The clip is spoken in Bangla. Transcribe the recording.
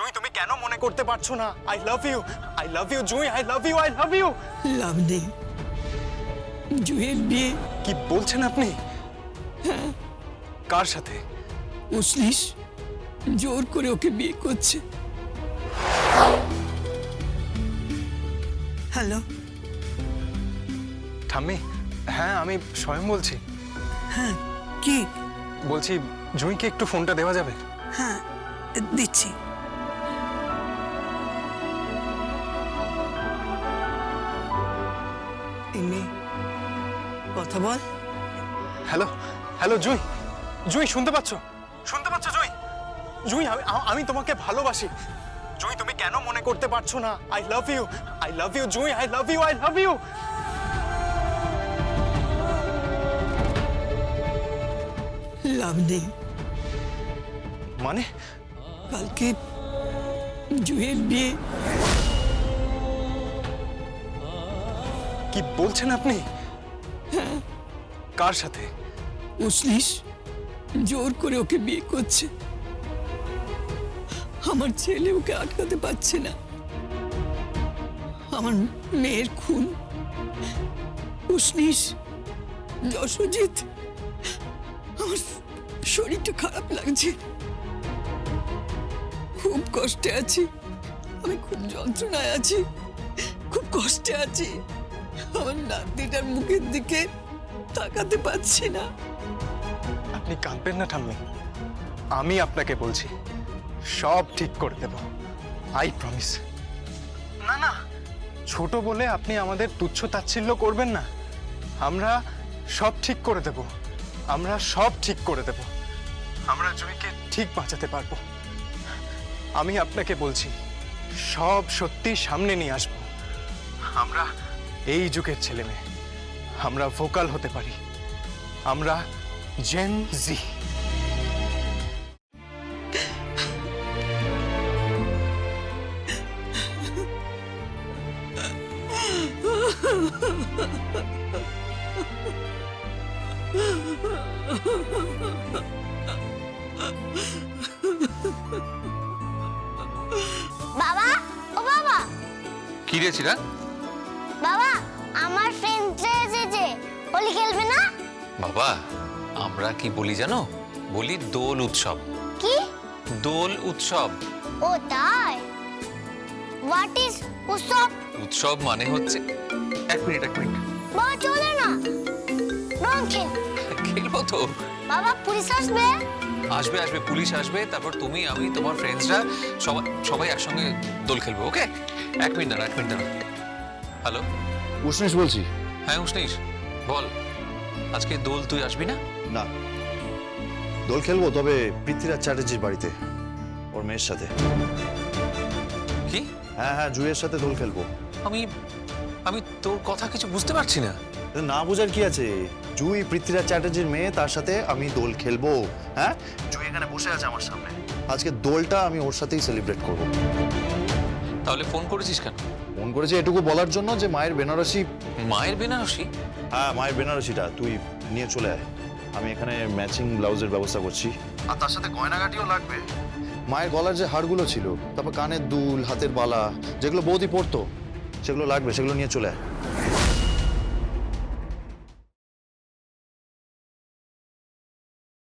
জুই তুমি কেন মনে করতে পারছো না? I love you Jui, I love you. লাভ নেই, জুয়ের বিয়ে। কি বলছেন আপনি? কার সাথে? উসলিস জোর করে ওকে বিয়ে করছে। হ্যালো, ঠাম্মি, হ্যাঁ আমি স্বয়ং বলছি। হ্যাঁ কি? বলছি জুইকে একটু ফোনটা দেওয়া যাবে? হ্যাঁ দিচ্ছি। এমনি কথা বল। হ্যালো হ্যালো জুই, জুই শুনতে পাচ্ছ? জুই? জুই আমি তোমাকে ভালোবাসি। জুই তুমি কেন মনে করতে পারছো না? I love you Jui, I love you. লাভ নেই, মানে? কালকে জুয়ের বিয়ে। কি বলছেন আপনি? কার সাথে? উসলিস জোর করে ওকে বিয়ে করছে। আমার ছেলে ওকে আটকাতে পারছে না। আমার মেয়ের খুন, উসলিস, যশোজিৎ। আমার শরীরটা খারাপ লাগছে, খুব কষ্টে আছি। আমি খুব যন্ত্রণায় আছি, খুব কষ্টে আছি। আমার নাতিটার মুখের দিকে তাকাতে পারছি না। আপনি কাঁদবেন না ঠাম্মি, আমি আপনাকে বলছি সব ঠিক করে দেব, আই প্রমিস। না না, ছোট বলে আপনি আমাদের তুচ্ছ তাচ্ছিল্য করবেন না। আমরা সব ঠিক করে দেব, আমরা জুইকে ঠিক বাঁচাতে পারবো। আমি আপনাকে বলছি সব সত্যি সামনে নিয়ে আসবো। আমরা এই যুগের ছেলে মেয়ে, আমরা ভোকাল হতে পারি, আমরা জেন জি। বাবা, ও বাবা, কি রে চিরাগ? বাবা আমার ফ্রেন্ডরা এসেছে, হোলি খেলবে না? বাবা আমরা কি বলি জানো? বলি দোল উৎসব। কি? দোল উৎসব। ও তাই? হোয়াট ইজ উৎসব? উৎসব মানে হচ্ছে, এক মিনিট। বাবা চলে না, রং খেল। খেলবো তো। বাবা পুলিশ আসবে? আসবে পুলিশ আসবে, তারপর তুমি, আমি, তোমার ফ্রেন্ডসরা সবাই একসঙ্গে দোল খেলবো। ওকে, এক মিনিট দাঁড়া। হ্যালো, উষ্ণেশ বলছি। হ্যাঁ উষ্ণীশ বল, আজকে দোল তুই আসবি না? না, দোল খেলবো তবে পৃথ্বীরাজ চ্যাটার্জির বাড়িতে, ওর মেয়ের সাথে। কি? হ্যাঁ জুইয়ের সাথে দোল খেলবো। আমি তোর কথা কিছু বুঝতে পারছি না। না বোঝার কি আছে? জুই পৃথ্বীরাজ চ্যাটার্জির মেয়ে, তার সাথে আমি দোল খেলবো। হ্যাঁ, জুই এখানে বসে আছে আমার সামনে। আজকে দোলটা আমি ওর সাথেই সেলিব্রেট করবো। তাহলে ফোন করেছিস কেন? ফোন করেছি এটুকু বলার জন্য যে মায়ের বেনারসি। মায়ের বেনারসি? হ্যাঁ, মায়ের বেনারসিটা তুই নিয়ে চলে আয়। আমি এখানে ম্যাচিং ব্লাউজের ব্যবস্থা করছি, আর তার সাথে গয়নাগাটিও লাগবে। মায়ের গলার যে হাড়গুলো ছিল, তারপর কানের দুল, হাতের বালা, যেগুলো বৌদি পরতো, সেগুলো লাগবে, সেগুলো নিয়ে চলে আয়।